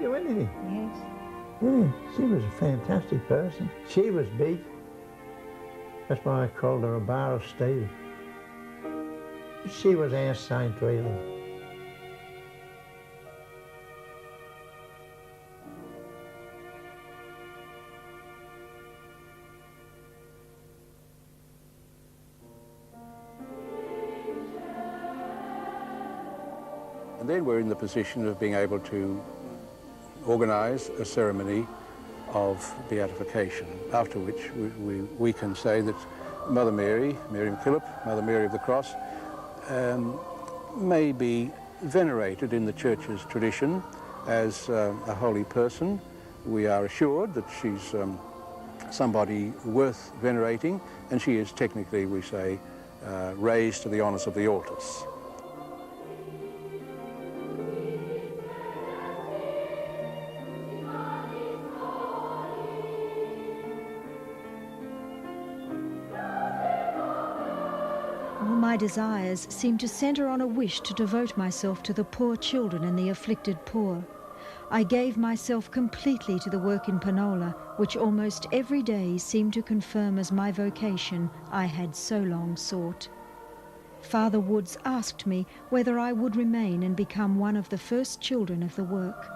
do anything. Yes. Yeah, she was a fantastic person. She was big. That's why I called her a bar of steel. She was our saint, really. And then we're in the position of being able to organise a ceremony of beatification, after which we can say that Mother Mary, Mary MacKillop, Mother Mary of the Cross, may be venerated in the Church's tradition as a holy person. We are assured that she's somebody worth venerating, and she is technically, we say, raised to the honours of the altars. My desires seemed to centre on a wish to devote myself to the poor children and the afflicted poor. I gave myself completely to the work in Penola, which almost every day seemed to confirm as my vocation I had so long sought. Father Woods asked me whether I would remain and become one of the first children of the work.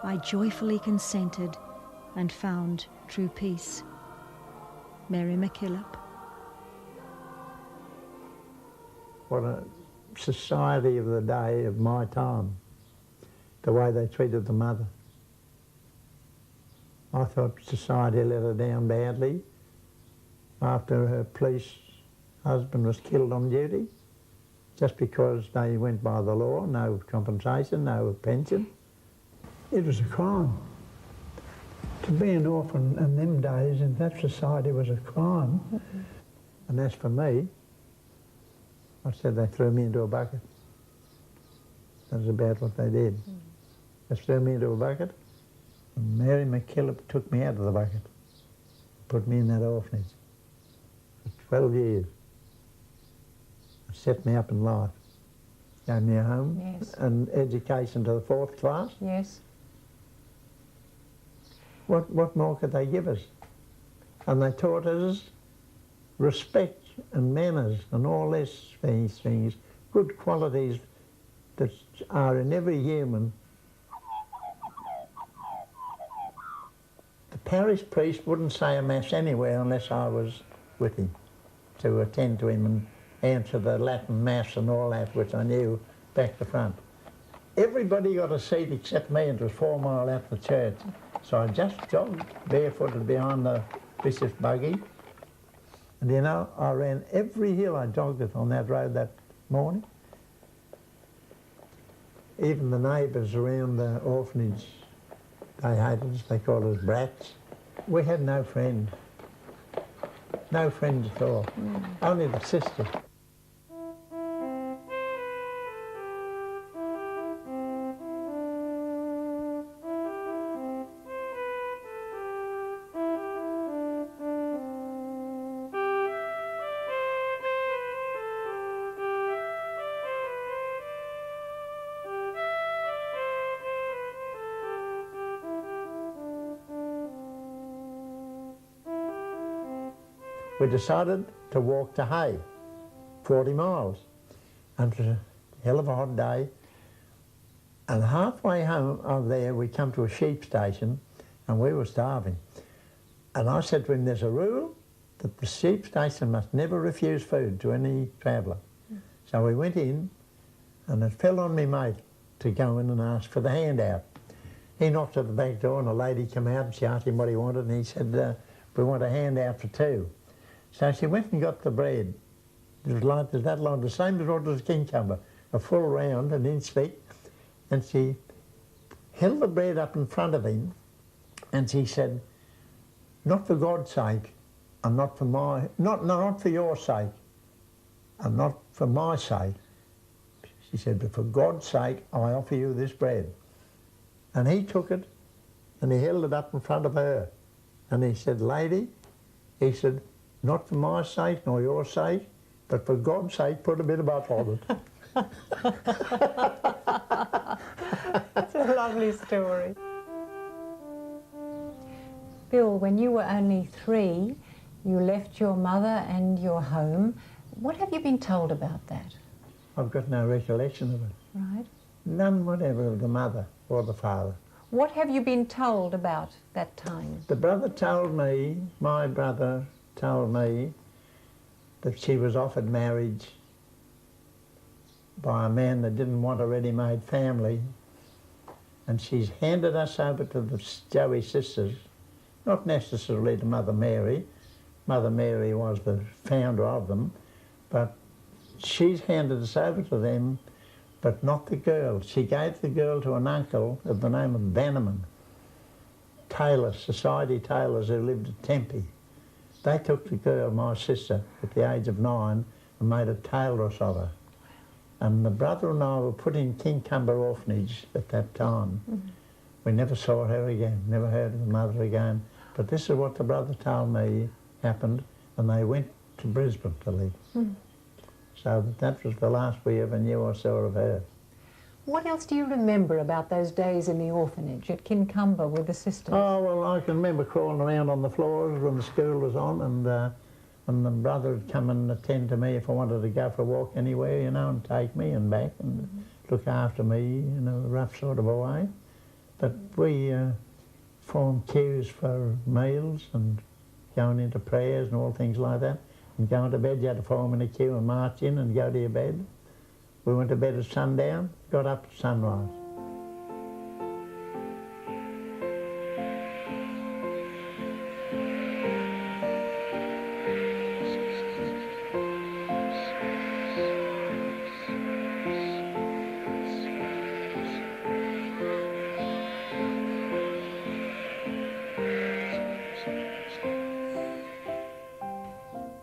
I joyfully consented and found true peace. Mary MacKillop. What a society of the day of my time, the way they treated the mother. I thought society let her down badly after her police husband was killed on duty, just because they went by the law, no compensation, no pension. It was a crime. To be an orphan in them days in that society was a crime. And as for me, I said they threw me into a bucket. That's about what they did. They threw me into a bucket, and Mary MacKillop took me out of the bucket, put me in that orphanage for 12 years. Set me up in life. Gave me a home, yes, and education to the 4th class. Yes. What more could they give us? And they taught us respect and manners and all these things, good qualities that are in every human. The parish priest wouldn't say a mass anywhere unless I was with him to attend to him and answer the Latin mass and all that, which I knew back to front. Everybody got a seat except me, and it was 4 miles out the church. So I just jogged barefooted behind the bishop's buggy. And you know, I ran every hill I jogged it on that road that morning. Even the neighbours around the orphanage, they hated us, they called us brats. We had no friends. No friends at all. Only the sisters. We decided to walk to Hay, 40 miles. And it was a hell of a hot day. And halfway home over there, we come to a sheep station, and we were starving. And I said to him, there's a rule that the sheep station must never refuse food to any traveller. So we went in, and it fell on me mate to go in and ask for the handout. He knocked at the back door, and a lady came out, and she asked him what he wanted, and he said, we want a handout for 2. So she went and got the bread. It was like that long, the same as what was a cucumber, a full round, an inch thick. And she held the bread up in front of him, and she said, not for God's sake, and not for my, not for your sake, and not for my sake. She said, but for God's sake, I offer you this bread. And he took it, and he held it up in front of her. And he said, lady, he said, not for my sake nor your sake, but for God's sake, put a bit of butter on it. It's a lovely story. Bill, when you were only 3, you left your mother and your home. What have you been told about that? I've got no recollection of it. Right. None whatever of the mother or the father. What have you been told about that time? The brother told me, my brother told me, that she was offered marriage by a man that didn't want a ready-made family, and she's handed us over to the Joey sisters, not necessarily to Mother Mary. Mother Mary was the founder of them, but she's handed us over to them, but not the girl. She gave the girl to an uncle of the name of Bannerman, tailors, society tailors who lived at Tempe. They took the girl, my sister, at the age of 9 and made a tailoress of her. And the brother and I were put in Kincumber orphanage at that time. Mm-hmm. We never saw her again, never heard of the mother again. But this is what the brother told me happened, and they went to Brisbane to live. Mm-hmm. So that was the last we ever knew or saw of her. What else do you remember about those days in the orphanage at Kincumber with the sisters? Oh, well, I can remember crawling around on the floors when the school was on, and the brother would come and attend to me if I wanted to go for a walk anywhere, you know, and take me and back and look after me in a rough sort of a way. But we formed queues for meals and going into prayers and all things like that. And going to bed, you had to form in a queue and march in and go to your bed. We went to bed at sundown, got up at sunrise.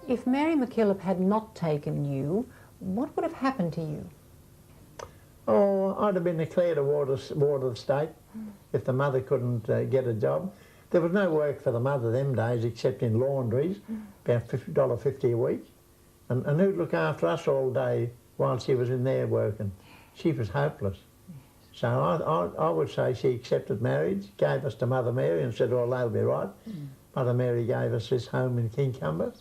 If Mary MacKillop had not taken you, what would have happened to you? Oh, I'd have been declared a ward of the state if the mother couldn't get a job. There was no work for the mother them days except in laundries, about $50.50 a week. And who'd look after us all day while she was in there working? She was hopeless. So I would say she accepted marriage, gave us to Mother Mary and said, oh, they'll be right. Mother Mary gave us this home in Kincumber,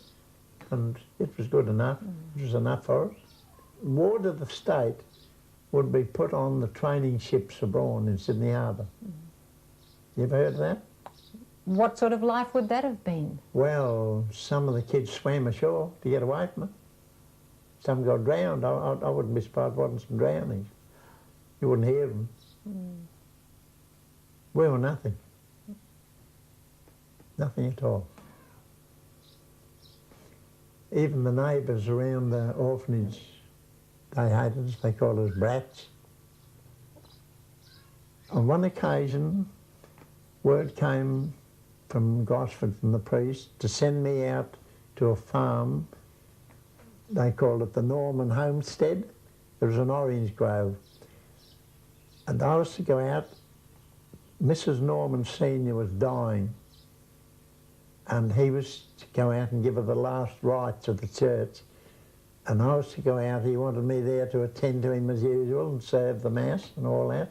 and it was good enough. It was enough for us. Ward of the state would be put on the training ships abroad in Sydney Harbour. You ever heard of that? What sort of life would that have been? Well, some of the kids swam ashore to get away from it. Some got drowned. I wouldn't be surprised there wasn't some drownings. You wouldn't hear them. We were nothing. Nothing at all. Even the neighbours around the orphanage, they hated us, they called us brats. On one occasion, word came from Gosford, from the priest, to send me out to a farm. They called it the Norman Homestead. There was an orange grove. And I was to go out. Mrs. Norman Senior was dying, and he was to go out and give her the last rites of the church. And I was to go out. He wanted me there to attend to him as usual and serve the Mass and all that.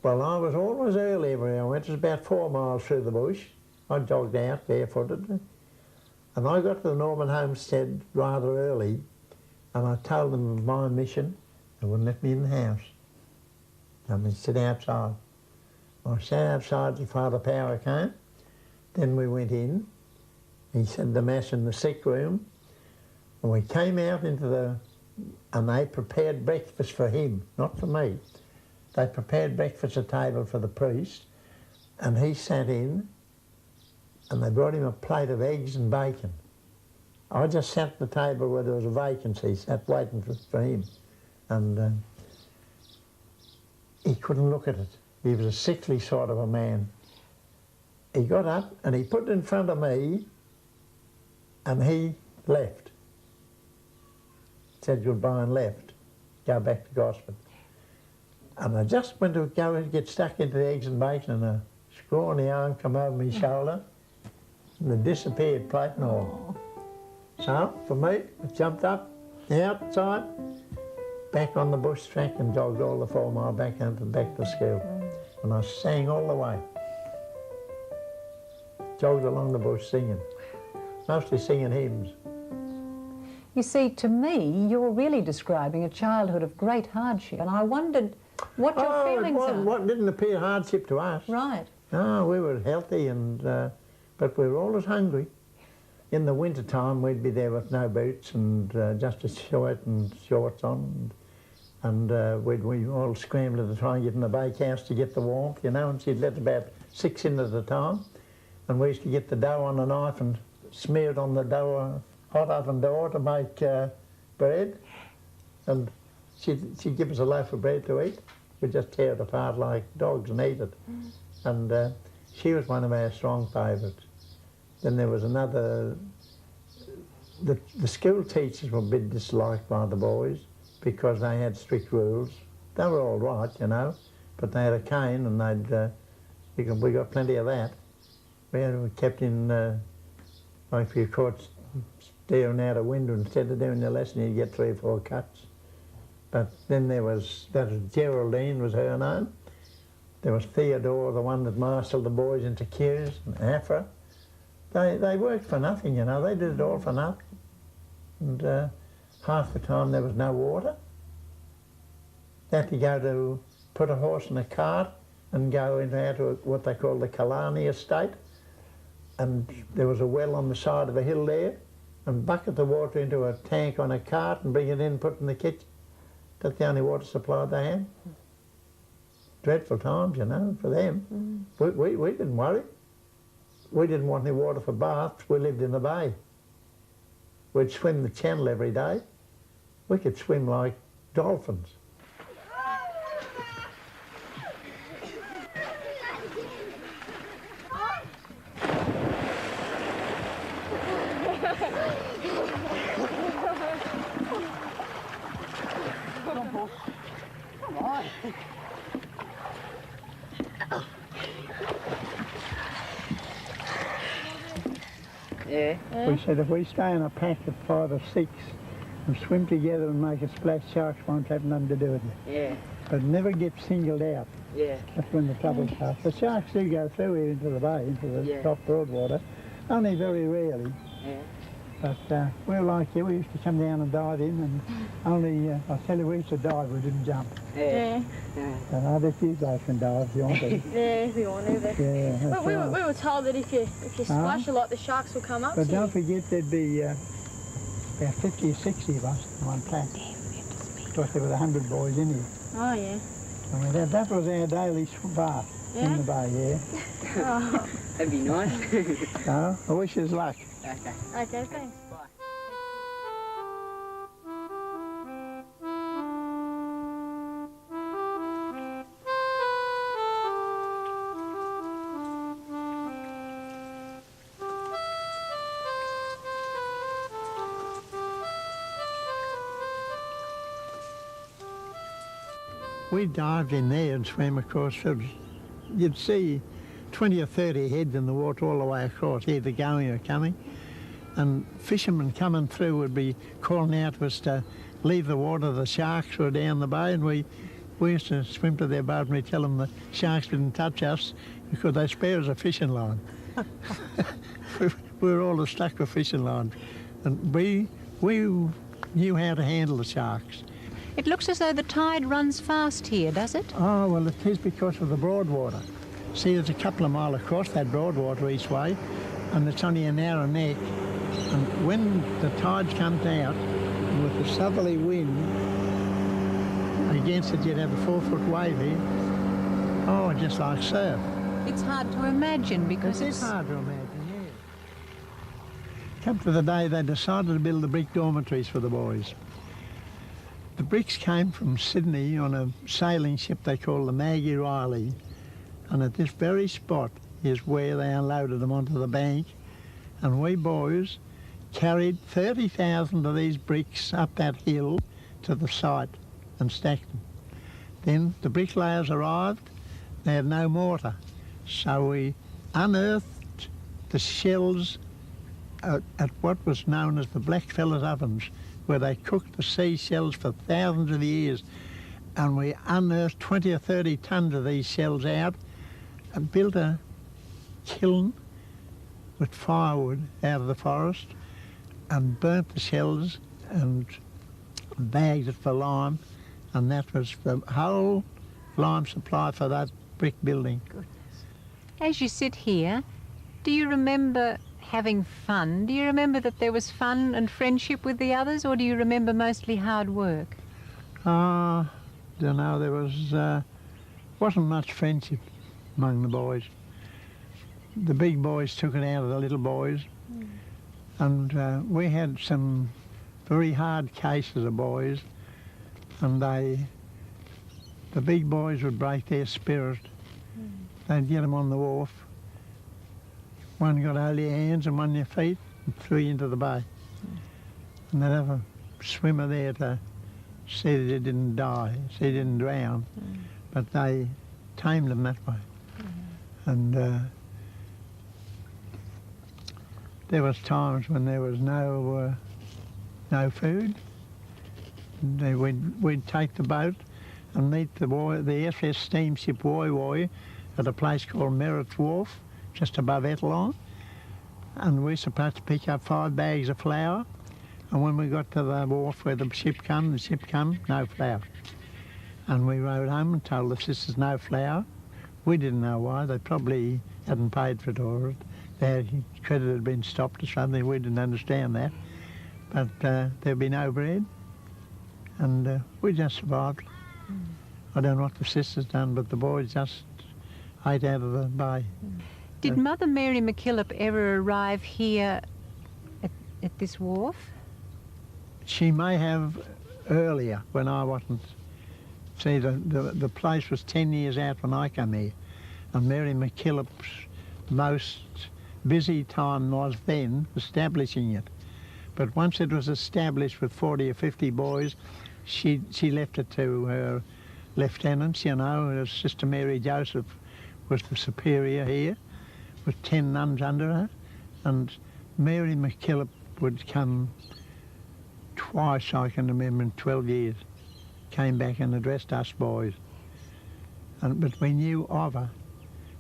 Well, I was always early everywhere I went. It was about 4 miles through the bush. I jogged out barefooted. And I got to the Norman Homestead rather early, and I told them of my mission. They wouldn't let me in the house. I mean, sit outside. I sat outside till Father Power came. Then we went in. He said the Mass in the sick room. And we came out into and they prepared breakfast for him, not for me. They prepared breakfast at table for the priest, and he sat in, and they brought him a plate of eggs and bacon. I just sat at the table where there was a vacancy, sat waiting for him. And he couldn't look at it. He was a sickly sort of a man. He got up and he put it in front of me, and he left. Said goodbye and left, go back to Gosford. And I just went to go and get stuck into the eggs and bacon, and a scrawny arm come over my shoulder, and it disappeared, plate and all. So, for me, I jumped up, outside, back on the bush track and jogged all the 4 mile back to school. And I sang all the way. jogged along the bush singing, mostly singing hymns. You see, to me, you're really describing a childhood of great hardship, and I wondered what your feelings are. What didn't appear hardship to us. Right. No, we were healthy, and but we were always hungry. In the winter time, we'd be there with no boots and just a shirt and shorts on, and we'd all scramble to try and get in the bakehouse to get the warmth, you know, and she'd let about 6 in at a time, and we used to get the dough on a knife and smear it on the dough, hot oven door to make bread, and she'd give us a loaf of bread to eat. We'd just tear it apart like dogs and eat it. And she was one of our strong favourites. Then there was another, the school teachers were a bit disliked by the boys because they had strict rules. They were all right, you know, but they had a cane and we got plenty of that. We kept in, like if you caught staring out a window instead of doing your lesson, you'd get 3 or 4 cuts. But then that was Geraldine was her name. There was Theodore, the one that marshalled the boys into queues, and Afra. They worked for nothing, you know, they did it all for nothing. And half the time there was no water. They had to go to put a horse in a cart and go into what they call the Killarney estate. And there was a well on the side of a hill there, and bucket the water into a tank on a cart and bring it in, put it in the kitchen. That's the only water supply they had. Dreadful times, you know, for them. We didn't worry. We didn't want any water for baths. We lived in the bay. We'd swim the channel every day. We could swim like dolphins. We said if we stay in a pack of 5 or 6 and swim together and make a splash, sharks won't have nothing to do with it. Yeah. But never get singled out. Yeah. That's when the trouble starts. The sharks do go through here into the bay, into the top broadwater, only very rarely. Yeah. But we're like you, we used to come down and dive in, and only, I'll tell you, we used to dive, we didn't jump. Yeah. And I bet you guys can dive if you want to. Yeah, if you want to. But Yeah, that's we right. were told that if you splash a lot, the sharks will come up But to don't you. forget there'd be about 50 or 60 of us in one pack. Because there were 100 boys in here. Oh, yeah. I mean, that was our daily bath in the bay, yeah. Oh. That'd be nice. So, I wish you luck. Okay. Okay, thanks. We dived in there and swam across. You'd see 20 or 30 heads in the water all the way across, either going or coming. And fishermen coming through would be calling out to us to leave the water. The sharks were down the bay, and we used to swim to their boat and we'd tell them the sharks didn't touch us because they spare us a fishing line. we were all stuck with fishing lines. And we knew how to handle the sharks. It looks as though the tide runs fast here, does it? Oh, well, it is because of the broadwater. See, there's a couple of miles across that broadwater each way, and it's only a narrow neck. And when the tide comes out, with the southerly wind against it, you'd have a 4-foot wave here. Oh, just like surf. It's hard to imagine because It's hard to imagine, yeah. Come to the day they decided to build the brick dormitories for the boys. The bricks came from Sydney on a sailing ship they call the Maggie Riley, and at this very spot is where they unloaded them onto the bank, and we boys carried 30,000 of these bricks up that hill to the site and stacked them. Then the bricklayers arrived, they had no mortar, so we unearthed the shells at what was known as the blackfellas ovens, where they cooked the seashells for thousands of years, and we unearthed 20 or 30 tons of these shells out and built a kiln with firewood out of the forest and burnt the shells and bagged it for lime, and that was the whole lime supply for that brick building. As you sit here, do you remember having fun? Do you remember that there was fun and friendship with the others, or do you remember mostly hard work? Don't know, there wasn't much friendship among the boys. The big boys took it out of the little boys, and we had some very hard cases of boys, and the big boys would break their spirit. They'd get them on the wharf. One got hold of your hands and one your feet and threw you into the bay. And they'd have a swimmer there to see that they didn't die, see they didn't drown, but they tamed them that way. And there was times when there was no food. We'd take the boat and meet the SS steamship Woy at a place called Merritt's Wharf, just above Ettalong, and we're supposed to pick up 5 bags of flour, and when we got to the wharf where the ship come, no flour. And we rode home and told the sisters no flour. We didn't know why. They probably hadn't paid for it, or their credit had been stopped or something. We didn't understand that. But there'd be no bread, and we just survived. I don't know what the sisters done, but the boys just ate out of the bay. Did Mother Mary MacKillop ever arrive here at this wharf? She may have earlier, when I wasn't. See, the place was 10 years out when I came here, and Mary MacKillop's most busy time was then establishing it. But once it was established with 40 or 50 boys, she left it to her lieutenants, you know. Her Sister Mary Joseph was the superior here, with 10 nuns under her, and Mary MacKillop would come twice, I can remember, in 12 years. Came back and addressed us boys. But we knew of her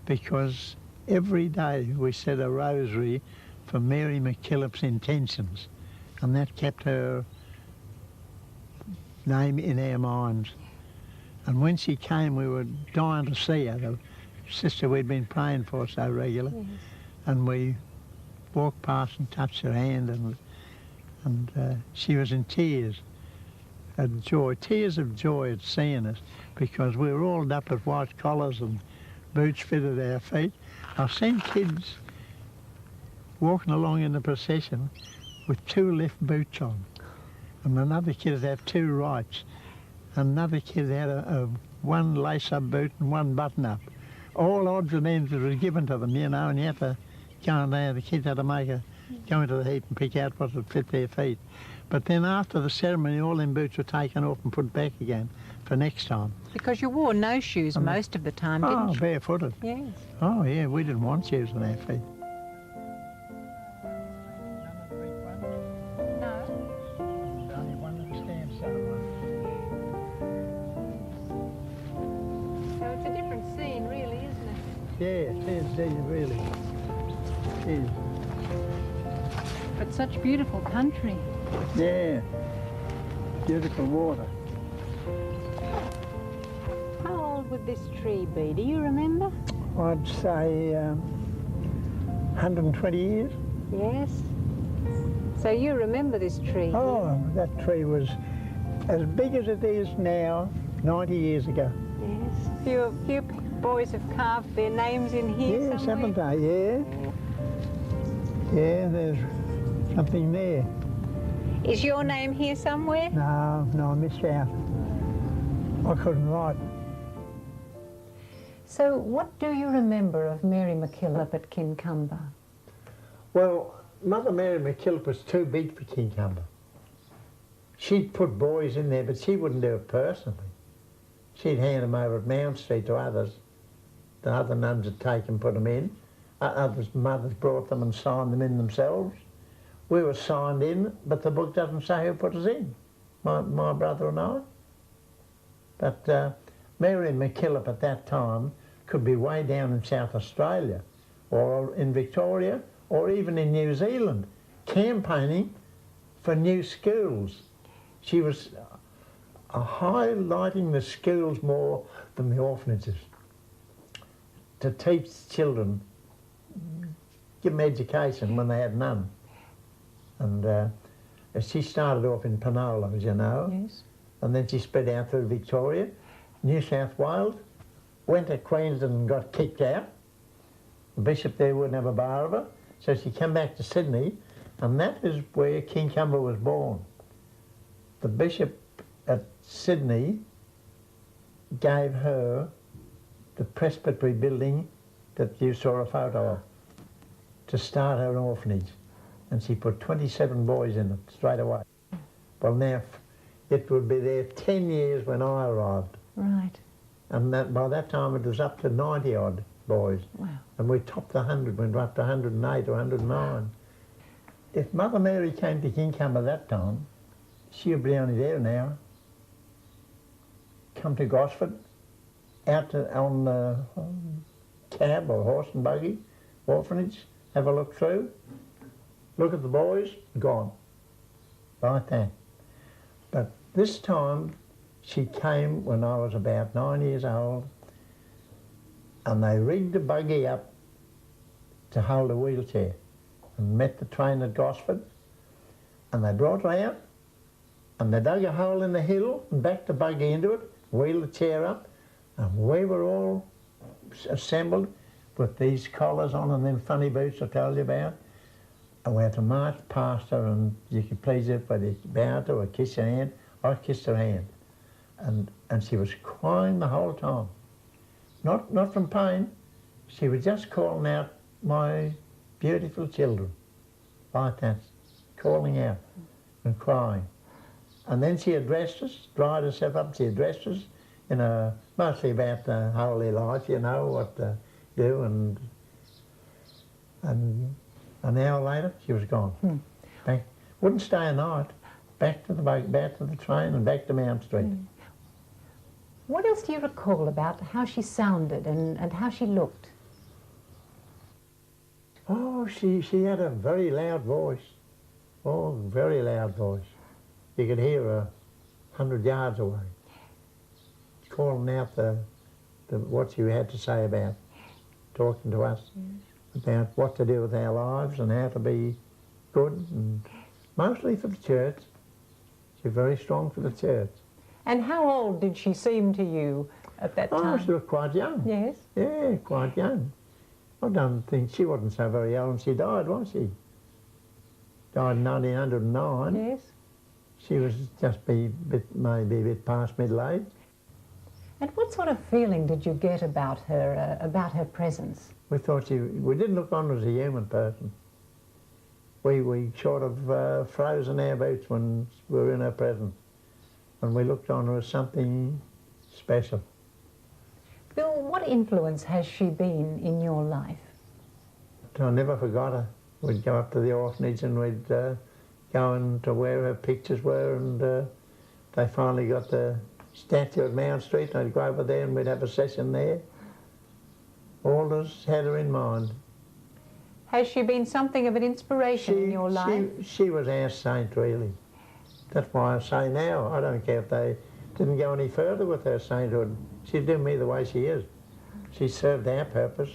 because every day we said a rosary for Mary MacKillop's intentions, and that kept her name in our minds. And when she came, we were dying to see her, the sister we'd been praying for so regular. Yes. And we walked past and touched her hand, and she was in tears of joy, tears of joy at seeing us, because we were all up with white collars and boots fitted our feet. I've seen kids walking along in the procession with 2 left boots on, and another kid would have 2 rights, another kid had a 1 lace-up boot and 1 button-up. All odds and ends that was given to them, you know, and you had to go in there, the kids had to go into the heap and pick out what would fit their feet. But then after the ceremony, all them boots were taken off and put back again for next time. Because you wore no shoes most of the time, didn't you? Oh, barefooted. Yes. Oh, yeah, we didn't want shoes on our feet. Yeah, it is, really. It is. But such beautiful country. Yeah, beautiful water. How old would this tree be? Do you remember? I'd say 120 years. Yes. So you remember this tree? Oh, that tree was as big as it is now 90 years ago. Yes. Few boys have carved their names in here yes, somewhere. Haven't they? Yeah. Yeah, there's something there. Is your name here somewhere? No, I missed out. I couldn't write. So what do you remember of Mary MacKillop at Kincumber? Well, Mother Mary MacKillop was too big for Kincumber. She'd put boys in there, but she wouldn't do it personally. She'd hand them over at Mount Street to others. The other nuns would take them, put them in. Mothers brought them and signed them in themselves. We were signed in, but the book doesn't say who put us in, my brother and I. But Mary MacKillop at that time could be way down in South Australia or in Victoria or even in New Zealand, campaigning for new schools. She was highlighting the schools more than the orphanages, to teach children, give them education when they had none. And she started off in Penola, as you know, Yes. and then she spread out through Victoria, New South Wales, went to Queensland and got kicked out. The bishop there wouldn't have a bar of her, so she came back to Sydney, and that is where King Cumber was born. The bishop at Sydney gave her the presbytery building that you saw a photo of to start her orphanage, and she put 27 boys in it straight away. Well, now it would be there 10 years when I arrived, Right. and by that time it was up to 90 odd boys. Wow. And we topped the 100, went up to 108 or 109. If Mother Mary came to King Cumber that time, she would be only there now. Come to Gosford, out on the cab or horse and buggy, orphanage, have a look through, look at the boys, gone. Like that. But this time she came when I was about 9 years old, and they rigged a buggy up to hold a wheelchair, and met the train at Gosford, and they brought her out, and they dug a hole in the hill and backed the buggy into it, wheeled the chair up, and we were all assembled with these collars on and them funny boots I told you about, and we had to march past her, and you could please her whether you bowed to her or kiss her hand. I kissed her hand, and she was crying the whole time. Not from pain, she was just calling out my beautiful children, like that, calling out and crying. And then she addressed us, dried herself up, she addressed us in mostly about the holy life, you know, what to do, and an hour later she was gone. Back, wouldn't stay a night, back to the train and back to Mount Street. What else do you recall about how she sounded and how she looked? Oh, she had a very loud voice. Oh, very loud voice. You could hear her 100 yards away, calling out what she had to say about, talking to us about what to do with our lives and how to be good, and mostly for the church. She's very strong for the church. And how old did she seem to you at that time? Oh, she was quite young. Yes. Yeah, quite young. I don't think she wasn't so very old when she died, was she? Died in 1909. Yes. She was just maybe a bit past middle age. And what sort of feeling did you get about her presence? We thought we didn't look on her as a human person. We sort of froze in our boots when we were in her presence, and we looked on her as something special. Bill, what influence has she been in your life? I never forgot her. We'd go up to the orphanage and we'd go into where her pictures were, and they finally got the statue at Mount Street, and I'd go over there and we'd have a session there. Alders had her in mind. Has she been something of an inspiration in your life? She was our saint, really. That's why I say now, I don't care if they didn't go any further with her sainthood. She did me the way she is. She served our purpose.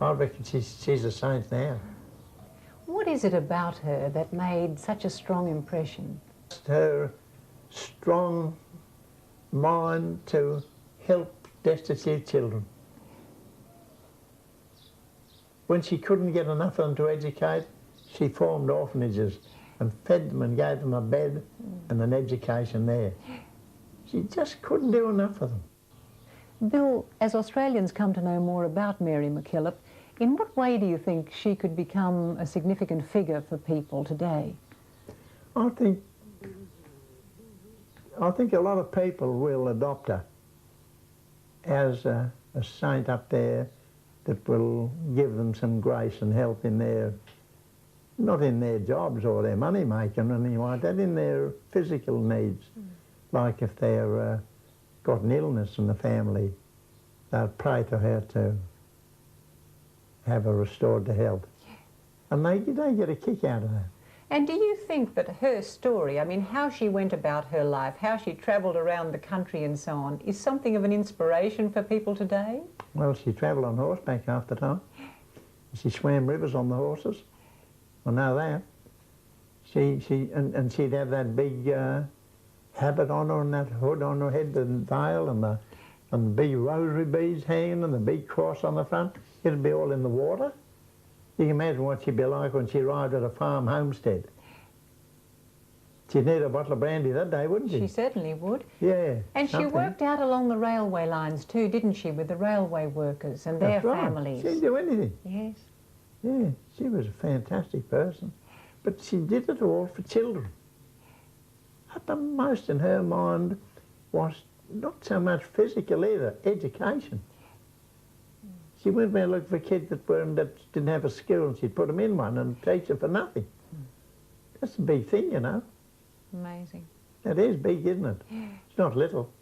I reckon she's a saint now. What is it about her that made such a strong impression? Her strong mind to help destitute children. When she couldn't get enough of them to educate, she formed orphanages and fed them and gave them a bed and an education there. She just couldn't do enough for them. Bill, as Australians come to know more about Mary MacKillop, in what way do you think she could become a significant figure for people today? I think a lot of people will adopt her as a saint up there that will give them some grace and help in their, not in their jobs or their money making or anything like that, in their physical needs. Like if they're got an illness in the family, they'll pray to her to have her restored to health. And they get a kick out of that. And do you think that her story, I mean, how she went about her life, how she travelled around the country and so on, is something of an inspiration for people today? Well, she travelled on horseback half the time. She swam rivers on the horses. I know that. And she'd have that big habit on her and that hood on her head, the veil, and the big rosary beads hanging and the big cross on the front. It'd be all in the water. You can imagine what she'd be like when she arrived at a farm homestead. She'd need a bottle of brandy that day, wouldn't she? She certainly would. Yeah. And something. she worked out along the railway lines too, didn't she, with the railway workers and their That's right. families? She'd do anything. Yes. Yeah, she was a fantastic person. But she did it all for children. Uppermost in her mind was not so much physical either, education. She went around looking for kids that didn't have a school, and she'd put them in one and teach them for nothing. That's a big thing, you know. Amazing. That is big, isn't it? It's not little.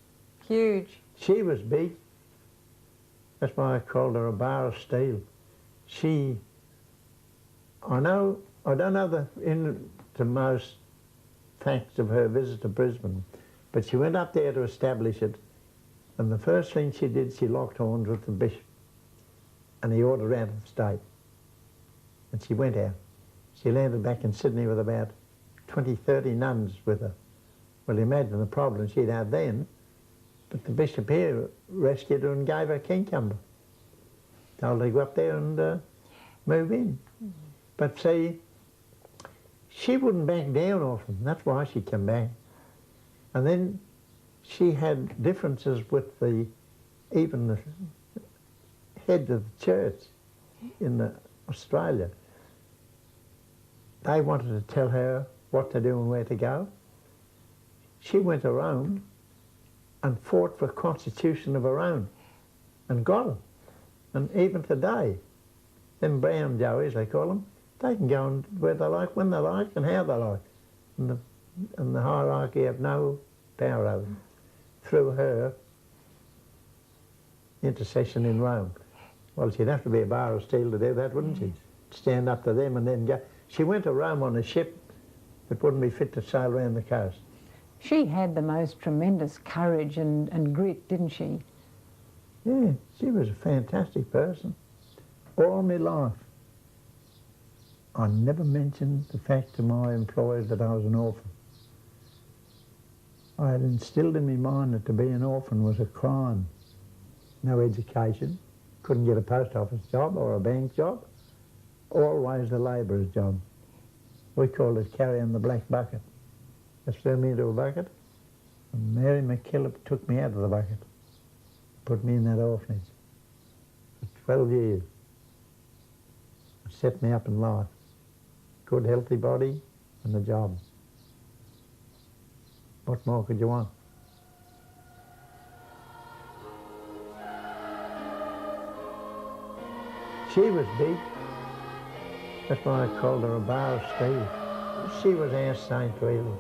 Huge. She was big. That's why I called her a bar of steel. I don't know the most facts of her visit to Brisbane, but she went up there to establish it, and the first thing she did, she locked horns with the bishop, and he ordered her out of the state. And she went out. She landed back in Sydney with about 20, 30 nuns with her. Well, imagine the problem she'd had then, but the bishop here rescued her and gave her Kincumber. Told her to go up there and move in. But see, she wouldn't back down off them. That's why she came back. And then she had differences with even the head of the church in Australia. They wanted to tell her what to do and where to go. She went to Rome and fought for a constitution of her own and got it. And even today, them brown joeys, they call them, they can go where they like, when they like, and how they like. And the hierarchy have no power over them. Through her intercession in Rome. Well, she'd have to be a bar of steel to do that, wouldn't she? Stand up to them and then go. She went to Rome on a ship that wouldn't be fit to sail around the coast. She had the most tremendous courage and grit, didn't she? Yeah, she was a fantastic person. All my life, I never mentioned the fact to my employers that I was an orphan. I had instilled in my mind that to be an orphan was a crime. No education, couldn't get a post office job or a bank job, always a labourer's job. We called it carrying the black bucket. Just threw me into a bucket, and Mary MacKillop took me out of the bucket, put me in that orphanage for 12 years. Set me up in life. Good, healthy body and a job. What more could you want? She was big. That's why I called her a bar of steel. She was our saint, really.